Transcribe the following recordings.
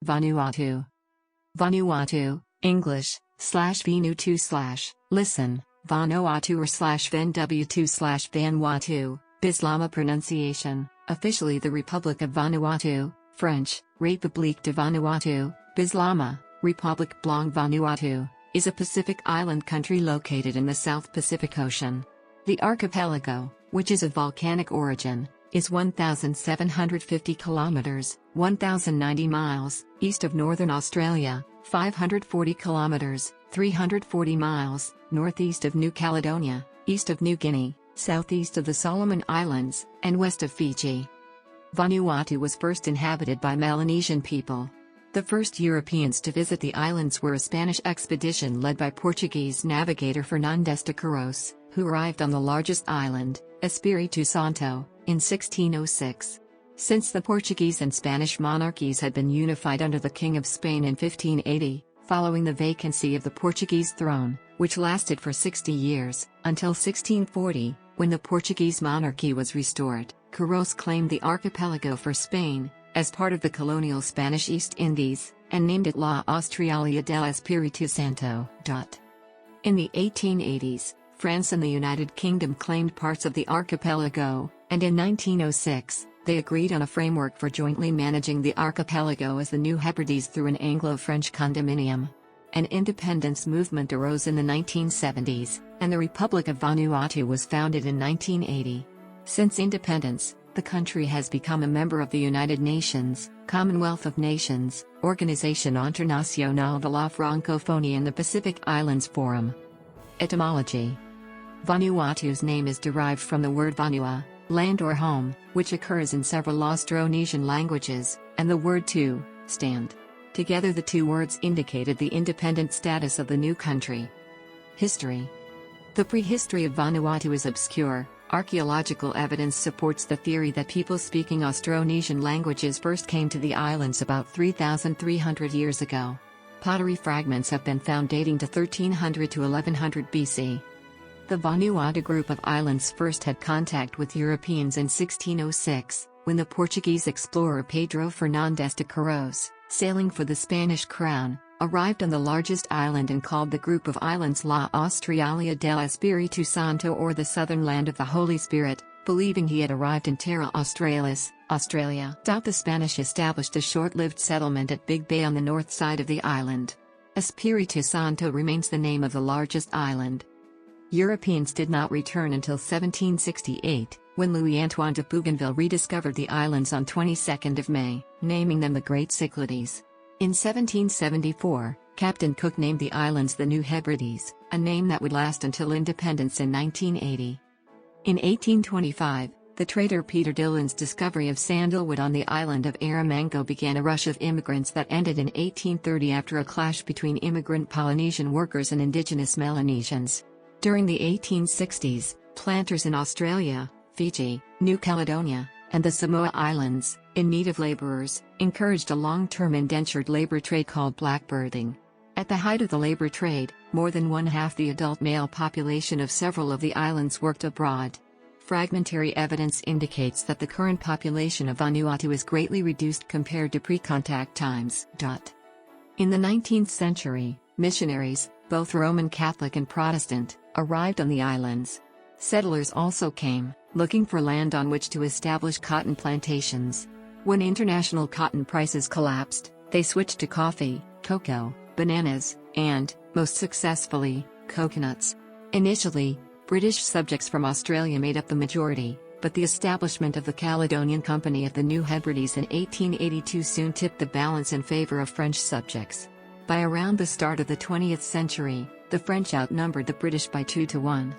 Vanuatu. Vanuatu, English, /Vanuatu/ listen, Vanuatu or /Vänŵätu/Vanuatu, Bislama pronunciation, officially the Republic of Vanuatu, French, République de Vanuatu, Bislama, Republic blong Vanuatu, is a Pacific island country located in the South Pacific Ocean. The archipelago, which is of volcanic origin, is 1,750 kilometers, 1,090 miles, east of northern Australia, 540 kilometers, 340 miles, northeast of New Caledonia, east of New Guinea, southeast of the Solomon Islands, and west of Fiji. Vanuatu was first inhabited by Melanesian people. The first Europeans to visit the islands were a Spanish expedition led by Portuguese navigator Fernandes de Queiroz, who arrived on the largest island, Espiritu Santo, in 1606. Since the Portuguese and Spanish monarchies had been unified under the King of Spain in 1580, following the vacancy of the Portuguese throne, which lasted for 60 years, until 1640, when the Portuguese monarchy was restored, Queiroz claimed the archipelago for Spain, as part of the colonial Spanish East Indies, and named it La Australia del Espiritu Santo. In the 1880s, France and the United Kingdom claimed parts of the archipelago, and in 1906, they agreed on a framework for jointly managing the archipelago as the New Hebrides through an Anglo-French condominium. An independence movement arose in the 1970s, and the Republic of Vanuatu was founded in 1980. Since independence, the country has become a member of the United Nations, Commonwealth of Nations, Organisation Internationale de la Francophonie and the Pacific Islands Forum. Etymology: Vanuatu's name is derived from the word vanua, land or home, which occurs in several Austronesian languages, and the word tu, stand. Together the two words indicated the independent status of the new country. History: the prehistory of Vanuatu is obscure. Archaeological evidence supports the theory that people speaking Austronesian languages first came to the islands about 3,300 years ago. Pottery fragments have been found dating to 1300 to 1100 BC. The Vanuatu group of islands first had contact with Europeans in 1606, when the Portuguese explorer Pedro Fernandes de Queiroz, sailing for the Spanish crown, arrived on the largest island and called the group of islands La Australia del Espiritu Santo, or the southern land of the Holy Spirit, believing he had arrived in Terra Australis, Australia. The Spanish established a short-lived settlement at Big Bay on the north side of the island. Espiritu Santo remains the name of the largest island. Europeans did not return until 1768, when Louis-Antoine de Bougainville rediscovered the islands on 22nd of May, naming them the Great Cyclades. In 1774, Captain Cook named the islands the New Hebrides, a name that would last until independence in 1980. In 1825, the trader Peter Dillon's discovery of sandalwood on the island of Erromango began a rush of immigrants that ended in 1830 after a clash between immigrant Polynesian workers and indigenous Melanesians. During the 1860s, planters in Australia, Fiji, New Caledonia, and the Samoa Islands, in need of laborers, encouraged a long-term indentured labor trade called blackbirding. At the height of the labor trade, more than one-half the adult male population of several of the islands worked abroad. Fragmentary evidence indicates that the current population of Vanuatu is greatly reduced compared to pre-contact times. In the 19th century, missionaries, both Roman Catholic and Protestant, arrived on the islands. Settlers also came, looking for land on which to establish cotton plantations. When international cotton prices collapsed, they switched to coffee, cocoa, bananas, and, most successfully, coconuts. Initially, British subjects from Australia made up the majority, but the establishment of the Caledonian Company of the New Hebrides in 1882 soon tipped the balance in favour of French subjects. By around the start of the 20th century, the French outnumbered the British by 2 to 1.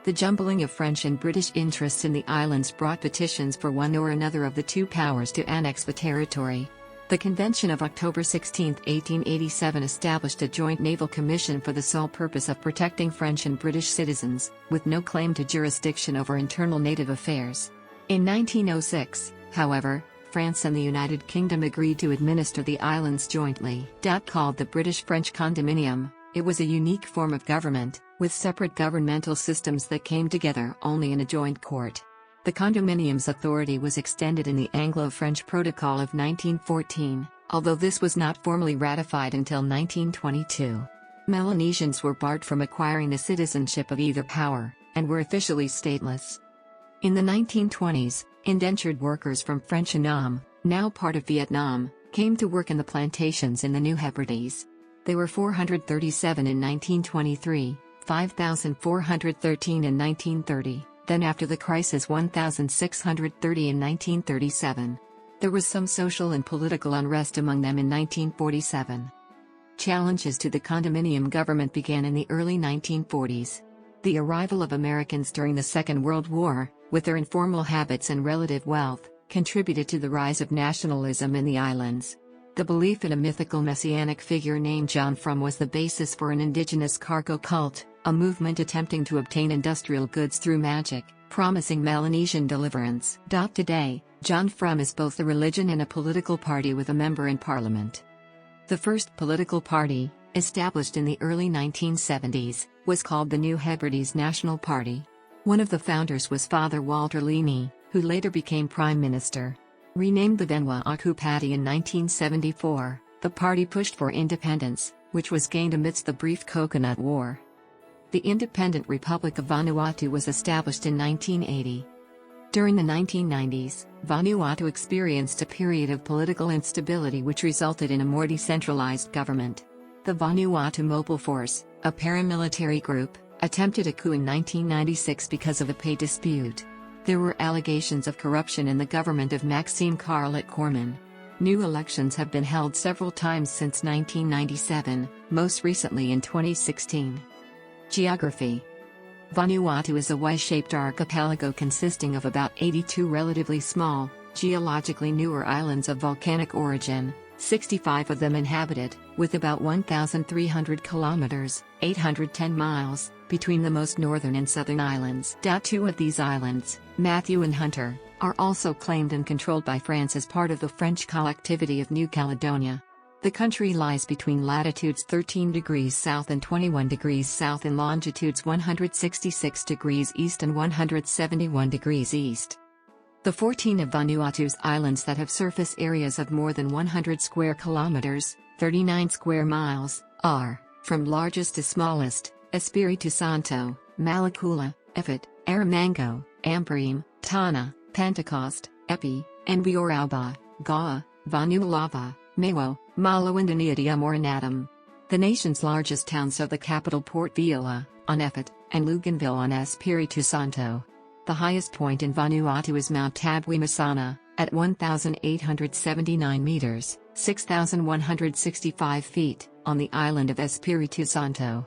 The jumbling of French and British interests in the islands brought petitions for one or another of the two powers to annex the territory. The Convention of October 16, 1887 established a joint naval commission for the sole purpose of protecting French and British citizens, with no claim to jurisdiction over internal native affairs. In 1906, however, France and the United Kingdom agreed to administer the islands jointly. Called the British-French Condominium, it was a unique form of government, with separate governmental systems that came together only in a joint court. The condominium's authority was extended in the Anglo-French Protocol of 1914, although this was not formally ratified until 1922. Melanesians were barred from acquiring the citizenship of either power, and were officially stateless. In the 1920s, indentured workers from French Annam, now part of Vietnam, came to work in the plantations in the New Hebrides. They were 437 in 1923, 5,413 in 1930, then after the crisis 1,630 in 1937. There was some social and political unrest among them in 1947. Challenges to the condominium government began in the early 1940s. The arrival of Americans during the Second World War, with their informal habits and relative wealth, contributed to the rise of nationalism in the islands. The belief in a mythical messianic figure named John Frum was the basis for an indigenous cargo cult, a movement attempting to obtain industrial goods through magic, promising Melanesian deliverance. Today, John Frum is both a religion and a political party with a member in parliament. The first political party, established in the early 1970s, was called the New Hebrides National Party. One of the founders was Father Walter Leaney, who later became Prime Minister. Renamed the vænʻwɑːtuː Party in 1974, the party pushed for independence, which was gained amidst the brief Coconut War. The independent Republic of Vanuatu was established in 1980. During the 1990s, Vanuatu experienced a period of political instability which resulted in a more decentralized government. The Vanuatu Mobile Force, a paramilitary group, attempted a coup in 1996 because of a pay dispute. There were allegations of corruption in the government of Maxime Carlet-Corman. New elections have been held several times since 1997, most recently in 2016. Geography. Vanuatu is a Y-shaped archipelago consisting of about 82 relatively small, geologically newer islands of volcanic origin, 65 of them inhabited, with about 1,300 kilometers, 810 miles, between the most northern and southern islands. Two of these islands, Matthew and Hunter, are also claimed and controlled by France as part of the French collectivity of New Caledonia. The country lies between latitudes 13 degrees south and 21 degrees south and longitudes 166 degrees east and 171 degrees east. The 14 of Vanuatu's islands that have surface areas of more than 100 square kilometers, 39 square miles, are, from largest to smallest, Espiritu Santo, Malakula, Efit, Aramango, Ambrime, Tana, Pentecost, Epi, Enviorauba, Ga'a, Vanuatu, Mewo, Malo and Aniadiamoranadam. The nation's largest towns are the capital Port Vila, on Efit, and Luganville on Espiritu Santo. The highest point in Vanuatu is Mount Tabwi-Masana, at 1,879 meters, 6,165 feet, on the island of Espiritu Santo.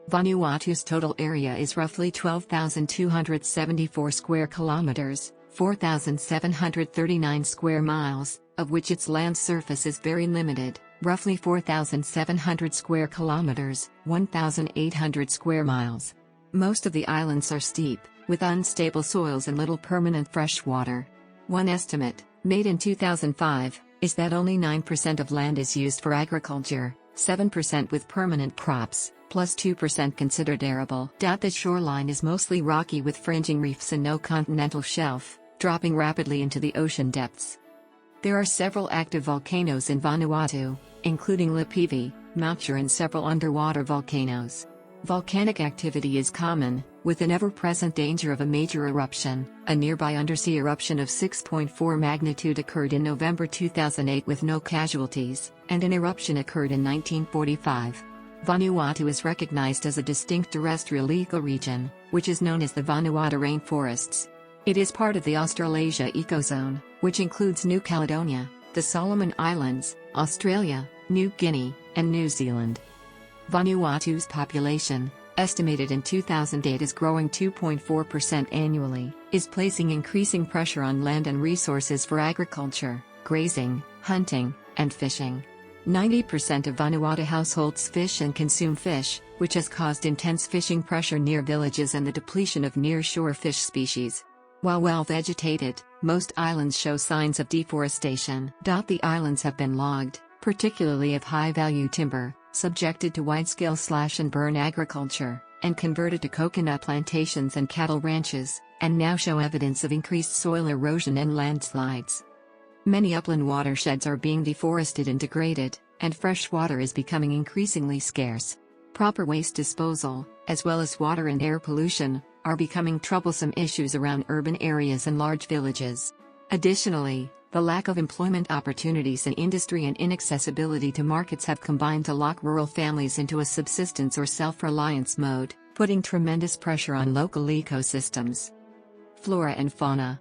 Vanuatu's total area is roughly 12,274 square kilometers, 4,739 square miles, of which its land surface is very limited, roughly 4,700 square kilometers, 1,800 square miles. Most of the islands are steep, with unstable soils and little permanent fresh water. One estimate, made in 2005, is that only 9% of land is used for agriculture, 7% with permanent crops, plus 2% considered arable. The shoreline is mostly rocky with fringing reefs and no continental shelf, dropping rapidly into the ocean depths. There are several active volcanoes in Vanuatu, including Lipivi, Mountshire and several underwater volcanoes. Volcanic activity is common, with an ever-present danger of a major eruption. A nearby undersea eruption of 6.4 magnitude occurred in November 2008 with no casualties, and an eruption occurred in 1945. Vanuatu is recognized as a distinct terrestrial ecoregion, which is known as the Vanuatu rainforests. It is part of the Australasia ecozone, which includes New Caledonia, the Solomon Islands, Australia, New Guinea, and New Zealand. Vanuatu's population, estimated in 2008 as growing 2.4% annually, is placing increasing pressure on land and resources for agriculture, grazing, hunting, and fishing. 90% of Vanuatu households fish and consume fish, which has caused intense fishing pressure near villages and the depletion of near-shore fish species. While well vegetated, most islands show signs of deforestation. The islands have been logged, particularly of high-value timber, subjected to wide-scale slash-and-burn agriculture, and converted to coconut plantations and cattle ranches, and now show evidence of increased soil erosion and landslides. Many upland watersheds are being deforested and degraded, and fresh water is becoming increasingly scarce. Proper waste disposal, as well as water and air pollution, are becoming troublesome issues around urban areas and large villages. Additionally, the lack of employment opportunities in industry and inaccessibility to markets have combined to lock rural families into a subsistence or self-reliance mode, putting tremendous pressure on local ecosystems. Flora and fauna.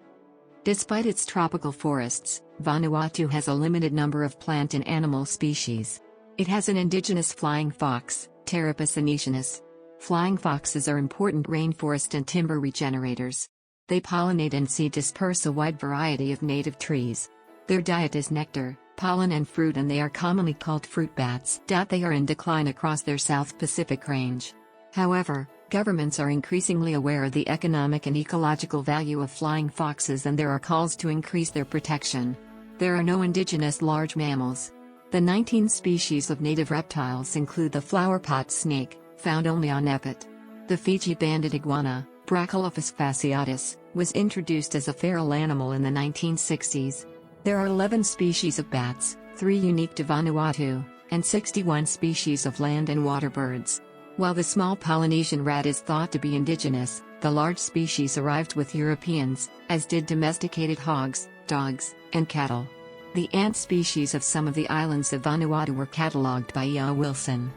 Despite its tropical forests, Vanuatu has a limited number of plant and animal species. It has an indigenous flying fox, Pteropus anicinus. Flying foxes are important rainforest and timber regenerators. They pollinate and seed disperse a wide variety of native trees. Their diet is nectar, pollen and fruit, and they are commonly called fruit bats. They are in decline across their South Pacific range. However, governments are increasingly aware of the economic and ecological value of flying foxes, and there are calls to increase their protection. There are no indigenous large mammals. The 19 species of native reptiles include the flowerpot snake, found only on Epet. The Fiji banded iguana, Brachylophus fasciatus, was introduced as a feral animal in the 1960s. There are 11 species of bats, 3 unique to Vanuatu, and 61 species of land and water birds. While the small Polynesian rat is thought to be indigenous, the large species arrived with Europeans, as did domesticated hogs, dogs, and cattle. The ant species of some of the islands of Vanuatu were catalogued by E. O. Wilson.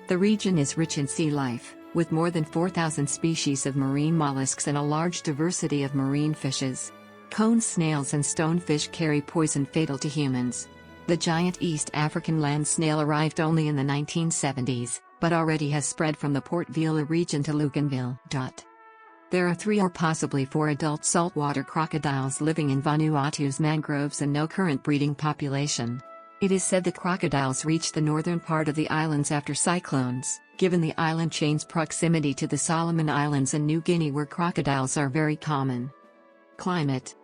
The region is rich in sea life, with more than 4,000 species of marine mollusks and a large diversity of marine fishes. Cone snails and stonefish carry poison fatal to humans. The giant East African land snail arrived only in the 1970s, but already has spread from the Port Vila region to Luganville. There are 3 or possibly 4 adult saltwater crocodiles living in Vanuatu's mangroves and no current breeding population. It is said the crocodiles reach the northern part of the islands after cyclones, given the island chain's proximity to the Solomon Islands and New Guinea, where crocodiles are very common. Climate.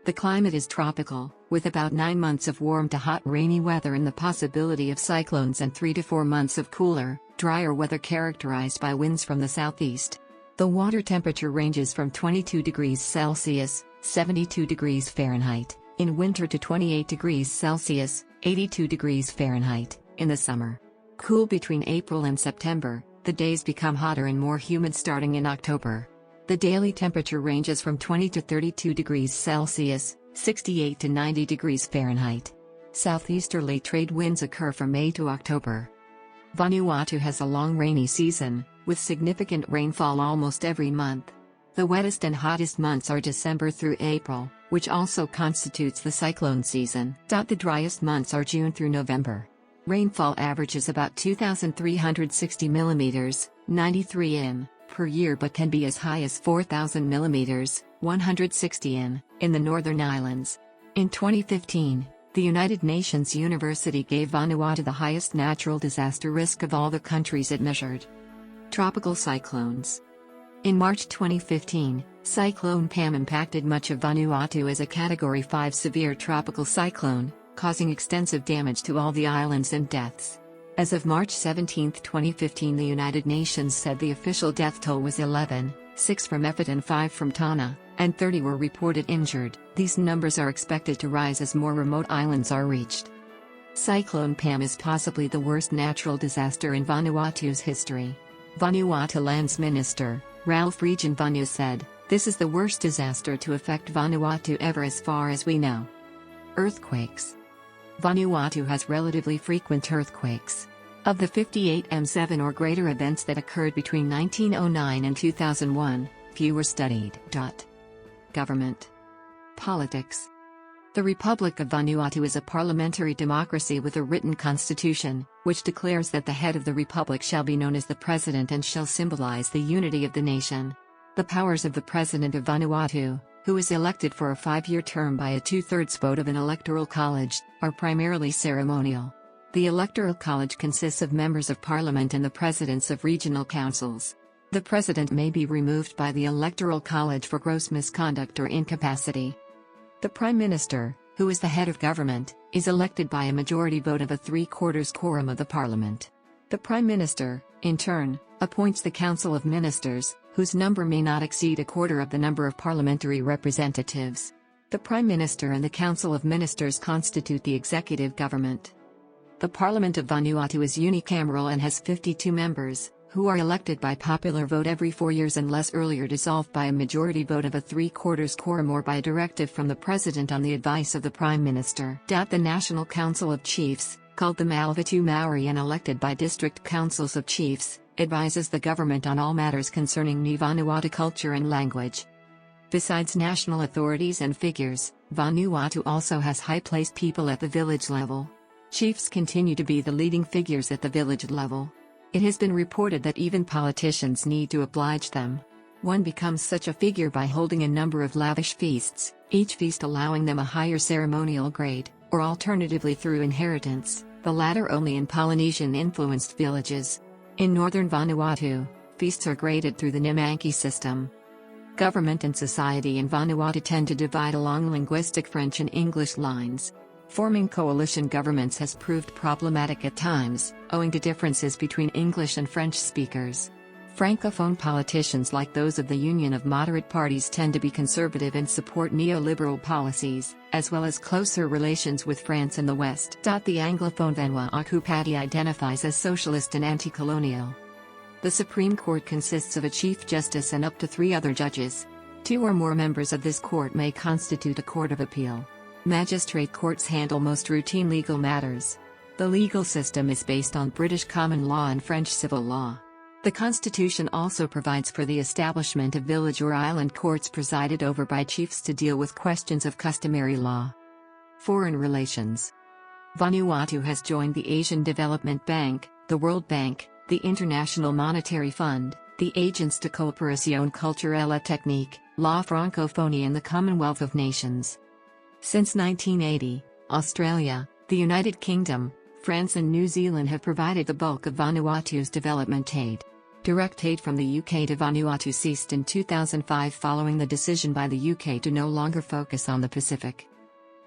The climate is tropical, with about 9 months of warm to hot rainy weather and the possibility of cyclones, and 3 to 4 months of cooler, drier weather characterized by winds from the southeast. The water temperature ranges from 22 degrees Celsius, 72 degrees Fahrenheit, in winter to 28 degrees Celsius, 82 degrees Fahrenheit, in the summer. Cool between April and September, the days become hotter and more humid starting in October. The daily temperature ranges from 20 to 32 degrees Celsius, 68 to 90 degrees Fahrenheit. Southeasterly trade winds occur from May to October. Vanuatu has a long rainy season, with significant rainfall almost every month. The wettest and hottest months are December through April, which also constitutes the cyclone season. The driest months are June through November. Rainfall averages about 2,360 mm, 93 in, per year, but can be as high as 4,000 mm, 160 in the Northern Islands. In 2015, the United Nations University gave Vanuatu the highest natural disaster risk of all the countries it measured. Tropical cyclones. In March 2015, Cyclone Pam impacted much of Vanuatu as a Category 5 severe tropical cyclone, causing extensive damage to all the islands and deaths. As of March 17, 2015, the United Nations said the official death toll was 11, 6 from Epet and 5 from Tana, and 30 were reported injured. These numbers are expected to rise as more remote islands are reached. Cyclone Pam is possibly the worst natural disaster in Vanuatu's history. Vanuatu Lands Minister, Ralph Regenvanu said, "This is the worst disaster to affect Vanuatu ever as far as we know." Earthquakes. Vanuatu has relatively frequent earthquakes. Of the 58 M7 or greater events that occurred between 1909 and 2001, few were studied. Government. Politics. The Republic of Vanuatu is a parliamentary democracy with a written constitution, which declares that the head of the republic shall be known as the president and shall symbolize the unity of the nation. The powers of the president of Vanuatu, who is elected for a 5-year term by a 2/3 vote of an electoral college, are primarily ceremonial. The electoral college consists of members of parliament and the presidents of regional councils. The president may be removed by the electoral college for gross misconduct or incapacity. The prime minister, who is the head of government, is elected by a majority vote of a 3/4 quorum of the parliament. The prime minister, in turn, appoints the council of ministers, whose number may not exceed a quarter of the number of parliamentary representatives. The Prime Minister and the Council of Ministers constitute the executive government. The Parliament of Vanuatu is unicameral and has 52 members, who are elected by popular vote every 4 years unless earlier dissolved by a majority vote of a 3/4 quorum or by a directive from the President on the advice of the Prime Minister. The National Council of Chiefs, called the Malivatu Maori and elected by district councils of chiefs, advises the government on all matters concerning Vanuatu culture and language. Besides national authorities and figures, Vanuatu also has high-placed people at the village level. Chiefs continue to be the leading figures at the village level. It has been reported that even politicians need to oblige them. One becomes such a figure by holding a number of lavish feasts, each feast allowing them a higher ceremonial grade, or alternatively through inheritance, the latter only in Polynesian-influenced villages. In northern Vanuatu, feasts are graded through the Nimanki system. Government and society in Vanuatu tend to divide along linguistic French and English lines. Forming coalition governments has proved problematic at times, owing to differences between English and French speakers. Francophone politicians like those of the Union of Moderate Parties tend to be conservative and support neoliberal policies, as well as closer relations with France and the West. The Anglophone vænʻwɑːtuः party identifies as socialist and anti-colonial. The Supreme Court consists of a Chief Justice and up to 3 other judges. 2 or more members of this court may constitute a court of appeal. Magistrate courts handle most routine legal matters. The legal system is based on British common law and French civil law. The Constitution also provides for the establishment of village or island courts presided over by chiefs to deal with questions of customary law. Foreign relations. Vanuatu has joined the Asian Development Bank, the World Bank, the International Monetary Fund, the Agence de Coopération Culturelle et Technique, La Francophonie and the Commonwealth of Nations. Since 1980, Australia, the United Kingdom, France and New Zealand have provided the bulk of Vanuatu's development aid. Direct aid from the UK to Vanuatu ceased in 2005 following the decision by the UK to no longer focus on the Pacific.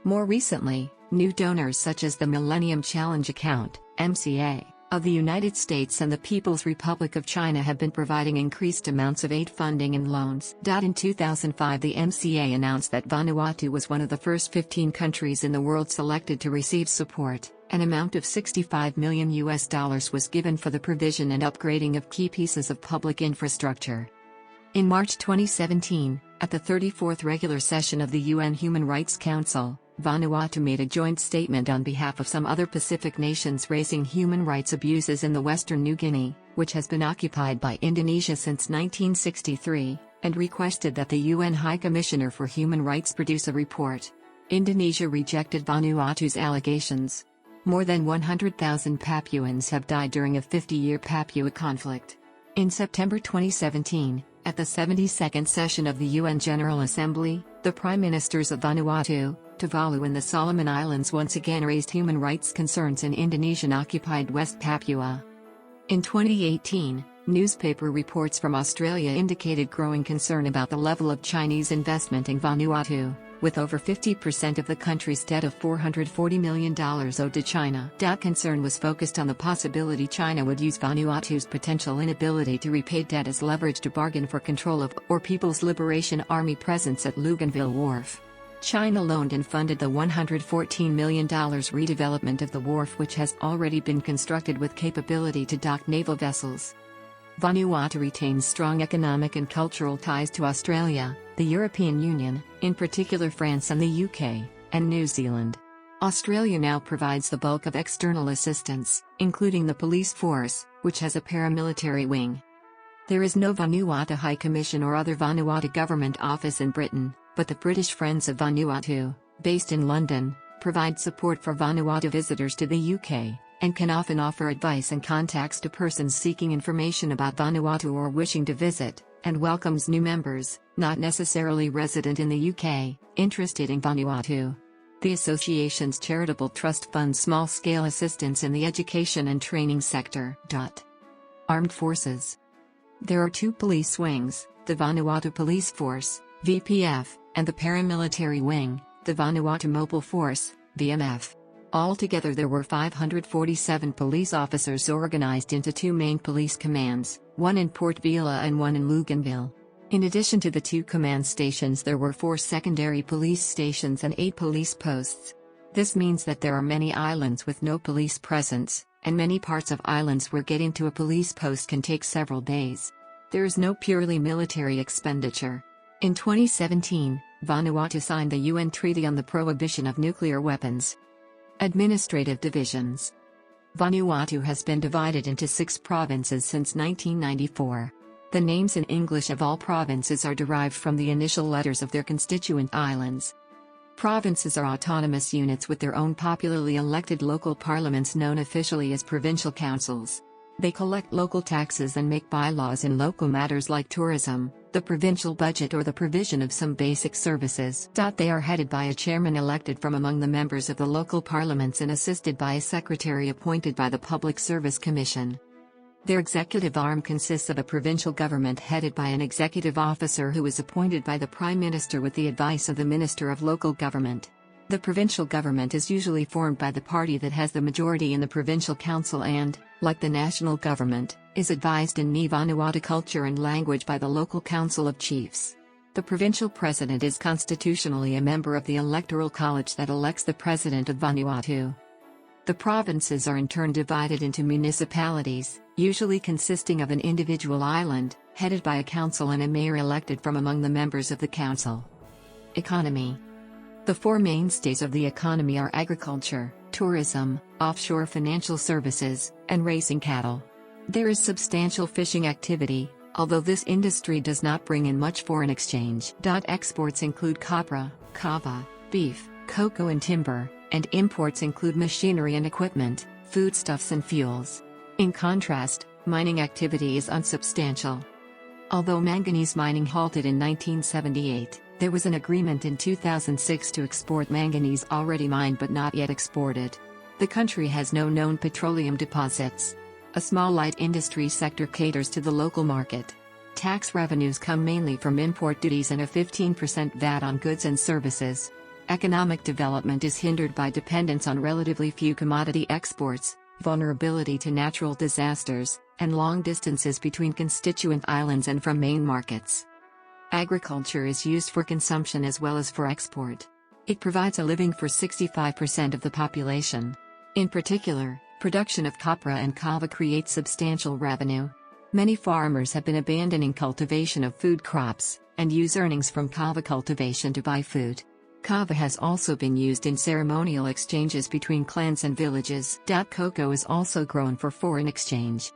More recently, new donors such as the Millennium Challenge Account, MCA, of the United States and the People's Republic of China have been providing increased amounts of aid funding and loans. In 2005 the MCA announced that Vanuatu was one of the first 15 countries in the world selected to receive support. An amount of $65 million was given for the provision and upgrading of key pieces of public infrastructure. In March 2017, at the 34th regular session of the UN Human Rights Council, Vanuatu made a joint statement on behalf of some other Pacific nations raising human rights abuses in the Western New Guinea, which has been occupied by Indonesia since 1963, and requested that the UN High Commissioner for Human Rights produce a report. Indonesia rejected Vanuatu's allegations. More than 100,000 Papuans have died during a 50-year Papua conflict. In September 2017, at the 72nd session of the UN General Assembly, the Prime Ministers of Vanuatu, Tuvalu and the Solomon Islands once again raised human rights concerns in Indonesian-occupied West Papua. In 2018, newspaper reports from Australia indicated growing concern about the level of Chinese investment in Vanuatu, with over 50% of the country's debt of $440 million owed to China. That concern was focused on the possibility China would use Vanuatu's potential inability to repay debt as leverage to bargain for control of or People's Liberation Army presence at Luganville Wharf. China loaned and funded the $114 million redevelopment of the wharf, which has already been constructed with capability to dock naval vessels. Vanuatu retains strong economic and cultural ties to Australia, the European Union, in particular France and the UK, and New Zealand. Australia now provides the bulk of external assistance, including the police force, which has a paramilitary wing. There is no Vanuatu High Commission or other Vanuatu government office in Britain, but the British Friends of Vanuatu, based in London, provide support for Vanuatu visitors to the UK, and can often offer advice and contacts to persons seeking information about Vanuatu or wishing to visit, and welcomes new members, not necessarily resident in the UK, interested in Vanuatu. The association's charitable trust funds small-scale assistance in the education and training sector. Armed Forces. There are 2 police wings, the Vanuatu Police Force, VPF, and the paramilitary wing, the Vanuatu Mobile Force, VMF. Altogether there were 547 police officers organized into 2 main police commands, one in Port Vila and one in Luganville. In addition to the 2 command stations, there were 4 secondary police stations and 8 police posts. This means that there are many islands with no police presence, and many parts of islands where getting to a police post can take several days. There is no purely military expenditure. In 2017, Vanuatu signed the UN Treaty on the Prohibition of Nuclear Weapons. Administrative divisions. Vanuatu has been divided into 6 provinces since 1994. The names in English of all provinces are derived from the initial letters of their constituent islands. Provinces are autonomous units with their own popularly elected local parliaments known officially as provincial councils. They collect local taxes and make bylaws in local matters like tourism, the provincial budget, or the provision of some basic services. They are headed by a chairman elected from among the members of the local parliaments and assisted by a secretary appointed by the Public Service Commission. Their executive arm consists of a provincial government headed by an executive officer who is appointed by the Prime Minister with the advice of the Minister of Local Government. The provincial government is usually formed by the party that has the majority in the provincial council and, like the national government, is advised in Vanuatu culture and language by the local council of chiefs. The provincial president is constitutionally a member of the electoral college that elects the president of Vanuatu. The provinces are in turn divided into municipalities, usually consisting of an individual island, headed by a council and a mayor elected from among the members of the council. Economy. The 4 mainstays of the economy are agriculture, tourism, offshore financial services, and raising cattle. There is substantial fishing activity, although this industry does not bring in much foreign exchange. Exports include copra, kava, beef, cocoa and timber, and imports include machinery and equipment, foodstuffs and fuels. In contrast, mining activity is unsubstantial. Although manganese mining halted in 1978, there was an agreement in 2006 to export manganese already mined but not yet exported. The country has no known petroleum deposits. A small light industry sector caters to the local market. Tax revenues come mainly from import duties and a 15% VAT on goods and services. Economic development is hindered by dependence on relatively few commodity exports, vulnerability to natural disasters, and long distances between constituent islands and from main markets. Agriculture is used for consumption as well as for export. It provides a living for 65% of the population. In particular, production of copra and kava creates substantial revenue. Many farmers have been abandoning cultivation of food crops, and use earnings from kava cultivation to buy food. Kava has also been used in ceremonial exchanges between clans and villages. Cocoa is also grown for foreign exchange.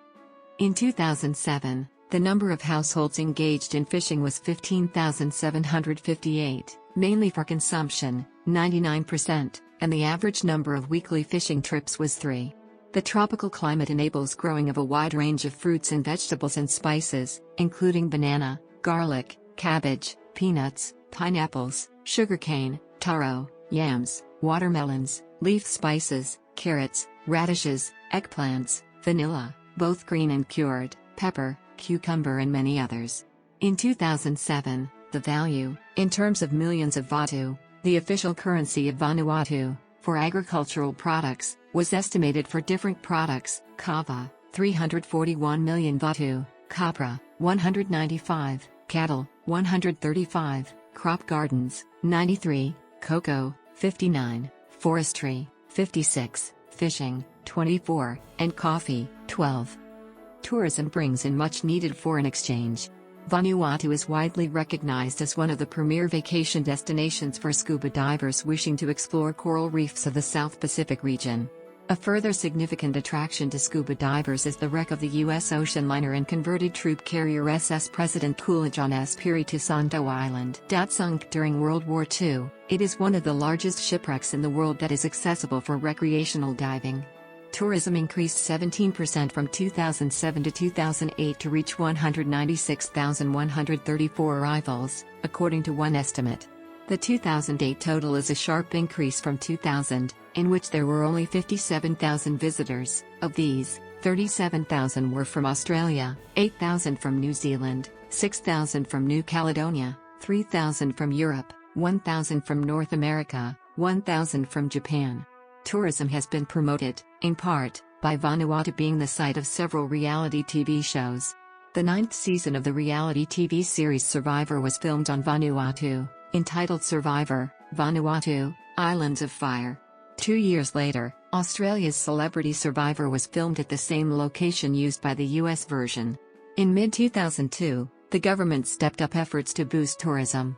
In 2007, the number of households engaged in fishing was 15,758, mainly for consumption, 99%, and the average number of weekly fishing trips was 3. The tropical climate enables growing of a wide range of fruits and vegetables and spices, including banana, garlic, cabbage, peanuts, pineapples, sugarcane, taro, yams, watermelons, leaf spices, carrots, radishes, eggplants, vanilla, both green and cured, pepper, cucumber and many others. In 2007, the value, in terms of millions of vatu, the official currency of Vanuatu, for agricultural products, was estimated for different products: kava, 341 million vatu, copra, 195, cattle, 135, crop gardens, 93, cocoa, 59, forestry, 56, fishing, 24, and coffee, 12. Tourism brings in much needed foreign exchange. Vanuatu is widely recognized as one of the premier vacation destinations for scuba divers wishing to explore coral reefs of the South Pacific region. A further significant attraction to scuba divers is the wreck of the U.S. ocean liner and converted troop carrier SS President Coolidge on Espiritu Santo Island. Sunk during World War II, it is one of the largest shipwrecks in the world that is accessible for recreational diving. Tourism increased 17% from 2007 to 2008 to reach 196,134 arrivals, according to one estimate. The 2008 total is a sharp increase from 2000, in which there were only 57,000 visitors. Of these, 37,000 were from Australia, 8,000 from New Zealand, 6,000 from New Caledonia, 3,000 from Europe, 1,000 from North America, 1,000 from Japan. Tourism has been promoted, in part, by Vanuatu being the site of several reality TV shows. The 9th season of the reality TV series Survivor was filmed on Vanuatu, entitled Survivor, Vanuatu, Islands of Fire. 2 years later, Australia's Celebrity Survivor was filmed at the same location used by the US version. In mid-2002, the government stepped up efforts to boost tourism.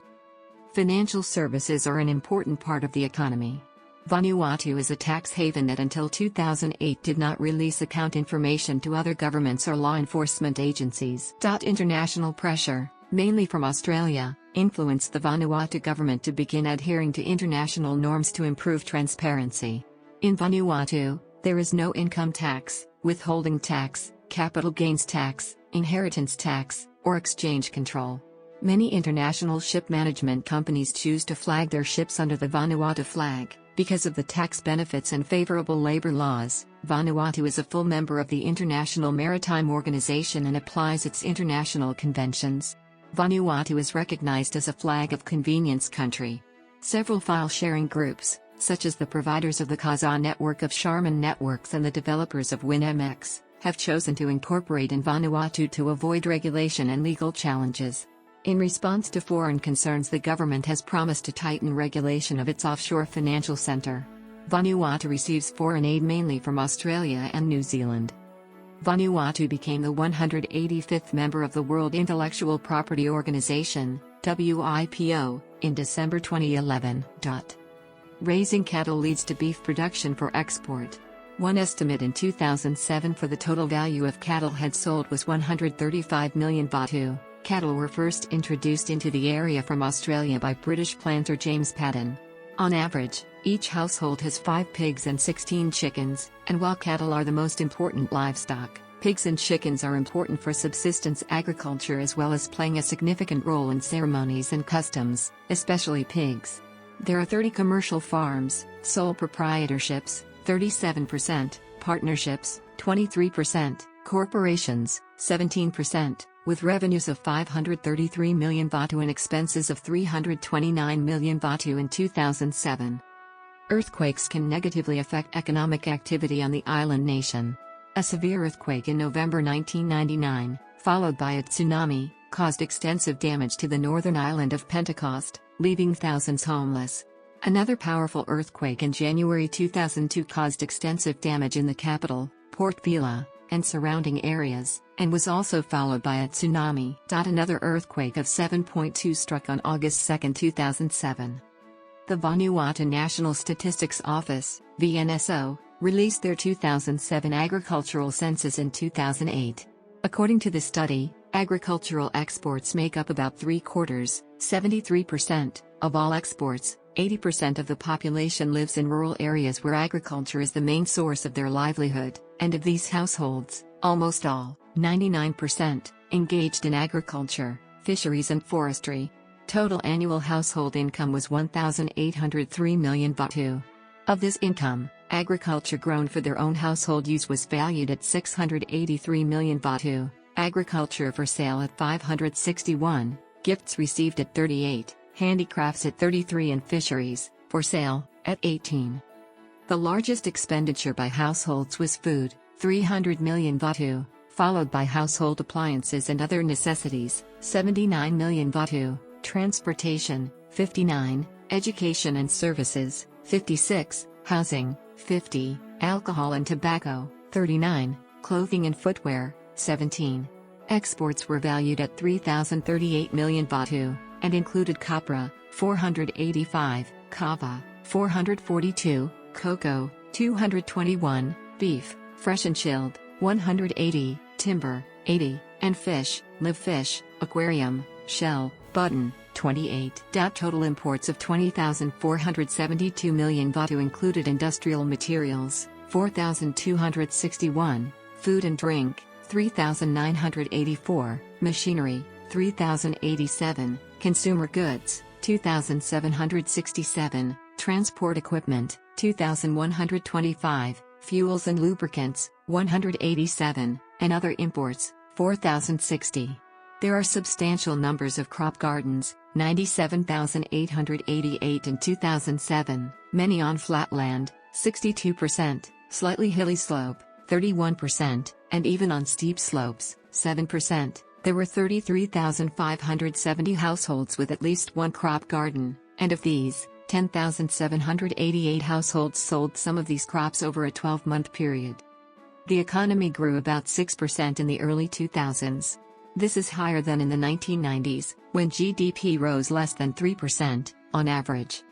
Financial services are an important part of the economy. Vanuatu is a tax haven that until 2008 did not release account information to other governments or law enforcement agencies. International pressure, mainly from Australia, influenced the Vanuatu government to begin adhering to international norms to improve transparency. In Vanuatu, there is no income tax, withholding tax, capital gains tax, inheritance tax, or exchange control. Many international ship management companies choose to flag their ships under the Vanuatu flag. Because of the tax benefits and favorable labor laws, Vanuatu is a full member of the International Maritime Organization and applies its international conventions. Vanuatu is recognized as a flag of convenience country. Several file-sharing groups, such as the providers of the Kazaa network of Sharman Networks and the developers of WinMX, have chosen to incorporate in Vanuatu to avoid regulation and legal challenges. In response to foreign concerns, the government has promised to tighten regulation of its offshore financial center. Vanuatu receives foreign aid mainly from Australia and New Zealand. Vanuatu became the 185th member of the World Intellectual Property Organization, WIPO, in December 2011. Raising cattle leads to beef production for export. One estimate in 2007 for the total value of cattle head sold was 135 million baht. Cattle were first introduced into the area from Australia by British planter James Paddon. On average, each household has 5 pigs and 16 chickens, and while cattle are the most important livestock, pigs and chickens are important for subsistence agriculture as well as playing a significant role in ceremonies and customs, especially pigs. There are 30 commercial farms, sole proprietorships, 37%, partnerships, 23%, corporations, 17%, with revenues of 533 million baht and expenses of 329 million baht in 2007. Earthquakes can negatively affect economic activity on the island nation. A severe earthquake in November 1999, followed by a tsunami, caused extensive damage to the northern island of Pentecost, leaving thousands homeless. Another powerful earthquake in January 2002 caused extensive damage in the capital, Port Vila, and surrounding areas, and was also followed by a tsunami. Another earthquake of 7.2 struck on August 2, 2007. The Vanuatu National Statistics Office, VNSO, released their 2007 agricultural census in 2008. According to the study, agricultural exports make up about 3/4, 73%, of all exports. 80% of the population lives in rural areas where agriculture is the main source of their livelihood, and of these households, almost all, 99%, engaged in agriculture, fisheries and forestry. Total annual household income was 1,803 million baht. Of this income, agriculture grown for their own household use was valued at 683 million baht, agriculture for sale at 561, gifts received at 38, handicrafts at 33 and fisheries, for sale, at 18. The largest expenditure by households was food, 300 million baht, followed by household appliances and other necessities, 79 million baht, transportation, 59, education and services, 56, housing, 50, alcohol and tobacco, 39, clothing and footwear, 17. Exports were valued at 3,038 million baht, and included copra, 485, kava, 442, cocoa, 221, beef, fresh and chilled, 180, timber, 80, and fish, live fish, aquarium, shell, button, 28. Total imports of 20,472 million baht included industrial materials, 4,261, food and drink, 3,984, machinery, 3,087, consumer goods, 2,767, transport equipment, 2,125, fuels and lubricants, 187, and other imports, 4,060. There are substantial numbers of crop gardens, 97,888 in 2007, many on flat land, 62%, slightly hilly slope, 31%, and even on steep slopes, 7%. There were 33,570 households with at least one crop garden, and of these, 10,788 households sold some of these crops over a 12-month period. The economy grew about 6% in the early 2000s. This is higher than in the 1990s, when GDP rose less than 3%, on average.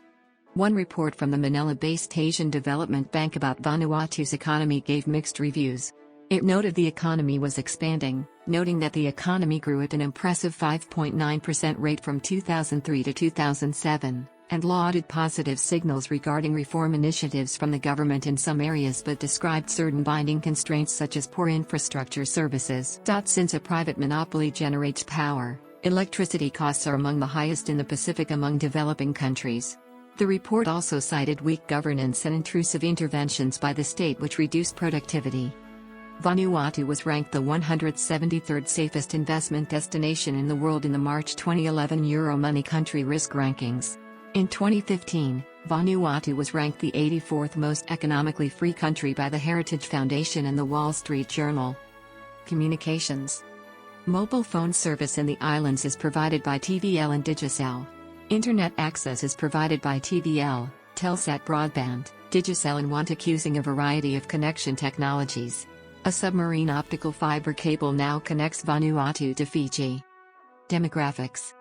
One report from the Manila-based Asian Development Bank about Vanuatu's economy gave mixed reviews. It noted the economy was expanding, noting that the economy grew at an impressive 5.9% rate from 2003 to 2007, and lauded positive signals regarding reform initiatives from the government in some areas but described certain binding constraints such as poor infrastructure services. Since a private monopoly generates power, electricity costs are among the highest in the Pacific among developing countries. The report also cited weak governance and intrusive interventions by the state which reduced productivity. Vanuatu was ranked the 173rd safest investment destination in the world in the March 2011 Euromoney Country Risk Rankings. In 2015, Vanuatu was ranked the 84th most economically free country by the Heritage Foundation and the Wall Street Journal. Communications. Mobile phone service in the islands is provided by TVL and Digicel. Internet access is provided by TVL, Telsat Broadband, Digicel and Wantak using a variety of connection technologies. A submarine optical fiber cable now connects Vanuatu to Fiji. Demographics.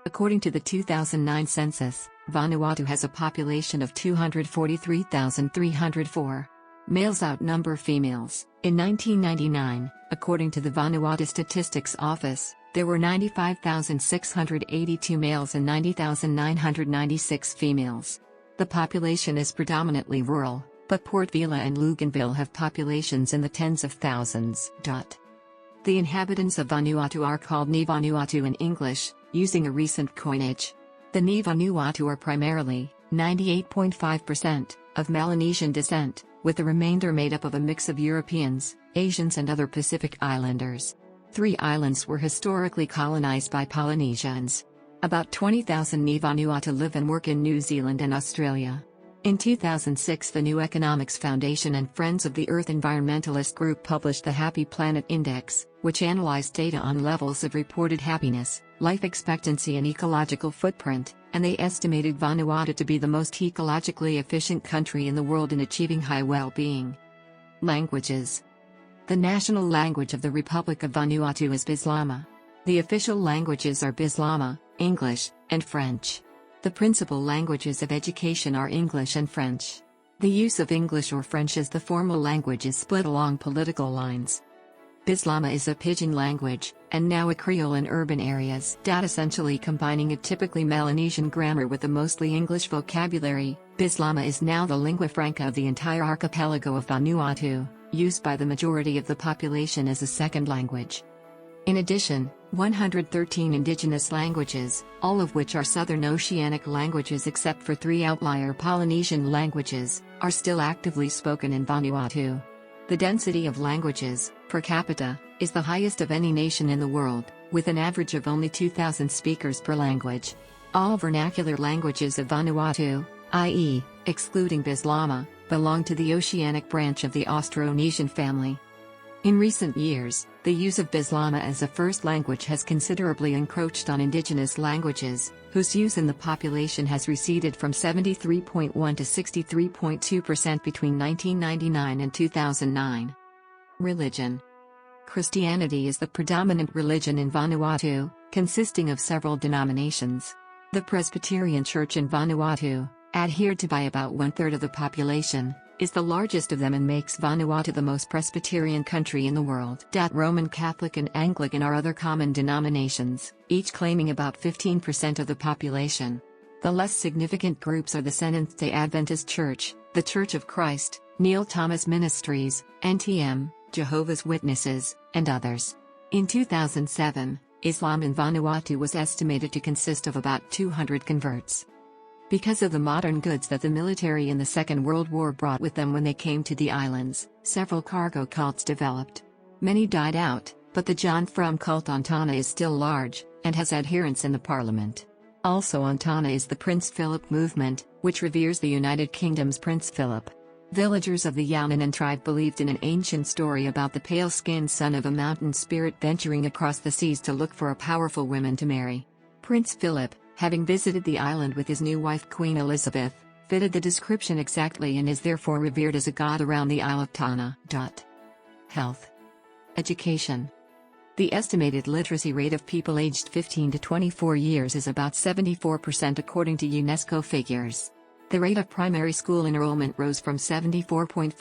According to the 2009 census, Vanuatu has a population of 243,304. Males outnumber females. In 1999, according to the Vanuatu Statistics Office, there were 95,682 males and 90,996 females. The population is predominantly rural, but Port Vila and Luganville have populations in the tens of thousands. The inhabitants of Vanuatu are called Ni Vanuatu in English, using a recent coinage. The Ni Vanuatu are primarily, 98.5%, of Melanesian descent, with the remainder made up of a mix of Europeans, Asians and other Pacific Islanders. 3 islands were historically colonized by Polynesians. About 20,000 Ni Vanuatu live and work in New Zealand and Australia. In 2006, the New Economics Foundation and Friends of the Earth environmentalist group published the Happy Planet Index, which analyzed data on levels of reported happiness, life expectancy and ecological footprint, and they estimated Vanuatu to be the most ecologically efficient country in the world in achieving high well-being. Languages. The national language of the Republic of Vanuatu is Bislama. The official languages are Bislama, English, and French. The principal languages of education are English and French. The use of English or French as the formal language is split along political lines. Bislama is a pidgin language, and now a Creole in urban areas. Essentially combining a typically Melanesian grammar with a mostly English vocabulary, Bislama is now the lingua franca of the entire archipelago of Vanuatu, used by the majority of the population as a second language. In addition, 113 indigenous languages, all of which are Southern Oceanic languages except for 3 outlier Polynesian languages, are still actively spoken in Vanuatu. The density of languages, per capita, is the highest of any nation in the world, with an average of only 2,000 speakers per language. All vernacular languages of Vanuatu, i.e., excluding Bislama, belong to the Oceanic branch of the Austronesian family. In recent years, the use of Bislama as a first language has considerably encroached on indigenous languages, whose use in the population has receded from 73.1% to 63.2% between 1999 and 2009. Religion. Christianity is the predominant religion in Vanuatu, consisting of several denominations. The Presbyterian Church in Vanuatu, adhered to by about 1/3 of the population, is the largest of them and makes Vanuatu the most Presbyterian country in the world. Roman Catholic and Anglican are other common denominations, each claiming about 15% of the population. The less significant groups are the Seventh-day Adventist Church, the Church of Christ, Neil Thomas Ministries, NTM, Jehovah's Witnesses, and others. In 2007, Islam in Vanuatu was estimated to consist of about 200 converts. Because of the modern goods that the military in the Second World War brought with them when they came to the islands, several cargo cults developed. Many died out, but the John Frum cult on Tana is still large, and has adherents in the parliament. Also on Tana is the Prince Philip movement, which reveres the United Kingdom's Prince Philip. Villagers of the Yaonanan tribe believed in an ancient story about the pale-skinned son of a mountain spirit venturing across the seas to look for a powerful woman to marry. Prince Philip, having visited the island with his new wife Queen Elizabeth, fitted the description exactly and is therefore revered as a god around the Isle of Tanna. Health. Education. The estimated literacy rate of people aged 15 to 24 years is about 74% according to UNESCO figures. The rate of primary school enrollment rose from 74.5%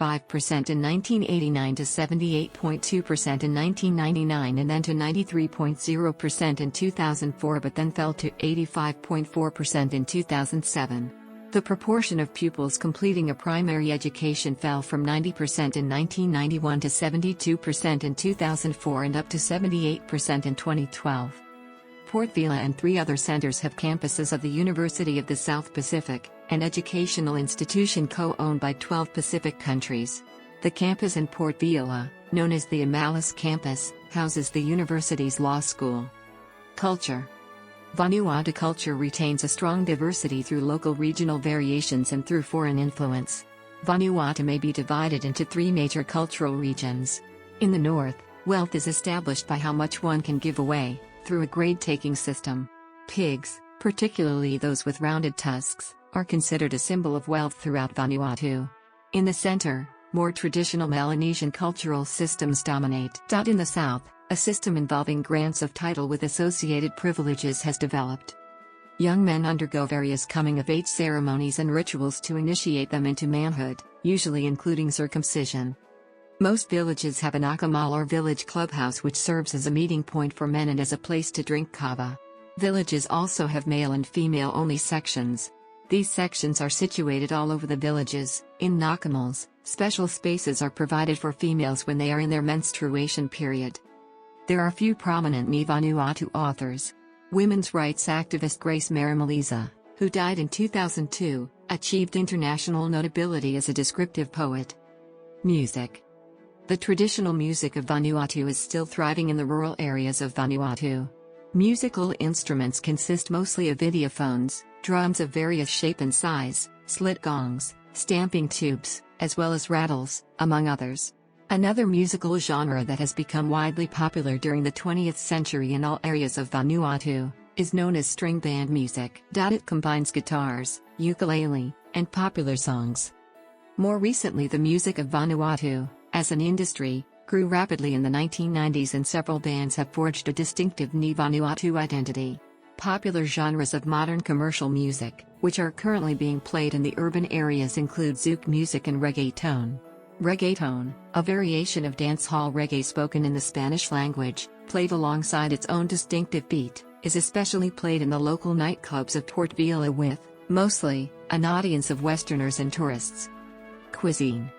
in 1989 to 78.2% in 1999 and then to 93.0% in 2004 but then fell to 85.4% in 2007. The proportion of pupils completing a primary education fell from 90% in 1991 to 72% in 2004 and up to 78% in 2012. Port Vila and 3 other centers have campuses of the University of the South Pacific, an educational institution co-owned by 12 Pacific countries. The campus in Port Vila, known as the Amalis campus, houses the university's law school. Culture. Vanuatu culture retains a strong diversity through local regional variations and through foreign influence. Vanuatu may be divided into 3 major cultural regions. In the north, wealth is established by how much one can give away, through a grade-taking system. Pigs, particularly those with rounded tusks, are considered a symbol of wealth throughout Vanuatu. In the center, more traditional Melanesian cultural systems dominate. In the south, a system involving grants of title with associated privileges has developed. Young men undergo various coming-of-age ceremonies and rituals to initiate them into manhood, usually including circumcision. Most villages have an akamal or village clubhouse which serves as a meeting point for men and as a place to drink kava. Villages also have male and female-only sections. These sections are situated all over the villages. In nakamals, special spaces are provided for females when they are in their menstruation period. There are few prominent Vanuatu authors. Women's rights activist Grace Marimaliza, who died in 2002, achieved international notability as a descriptive poet. Music. The traditional music of Vanuatu is still thriving in the rural areas of Vanuatu. Musical instruments consist mostly of idiophones, drums of various shape and size, slit gongs, stamping tubes, as well as rattles, among others. Another musical genre that has become widely popular during the 20th century in all areas of Vanuatu is known as string band music. It combines guitars, ukulele, and popular songs. More recently, the music of Vanuatu, as an industry, grew rapidly in the 1990s and several bands have forged a distinctive Vanuatu identity. Popular genres of modern commercial music, which are currently being played in the urban areas, include zouk music and reggaeton. Reggaeton, a variation of dancehall reggae spoken in the Spanish language, played alongside its own distinctive beat, is especially played in the local nightclubs of Port Vila with, mostly, an audience of Westerners and tourists. Cuisine.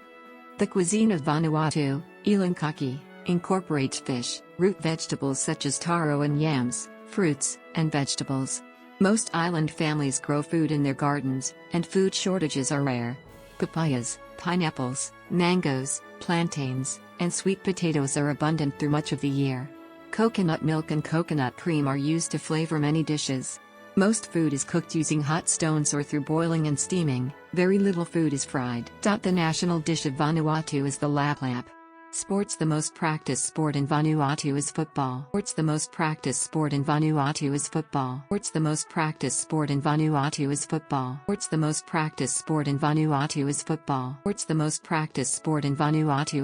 The cuisine of Vanuatu, Ilankaki, incorporates fish, root vegetables such as taro and yams, fruits, and vegetables. Most island families grow food in their gardens, and food shortages are rare. Papayas, pineapples, mangoes, plantains, and sweet potatoes are abundant through much of the year. Coconut milk and coconut cream are used to flavor many dishes. Most food is cooked using hot stones or through boiling and steaming. Very little food is fried. The national dish of Vanuatu is the laplap. Sports. The most practiced sport in Vanuatu is football. The most practiced sport in Vanuatu is football. The most practiced sport in Vanuatu is football. The most practiced sport in Vanuatu is football. The most practiced sport in Vanuatu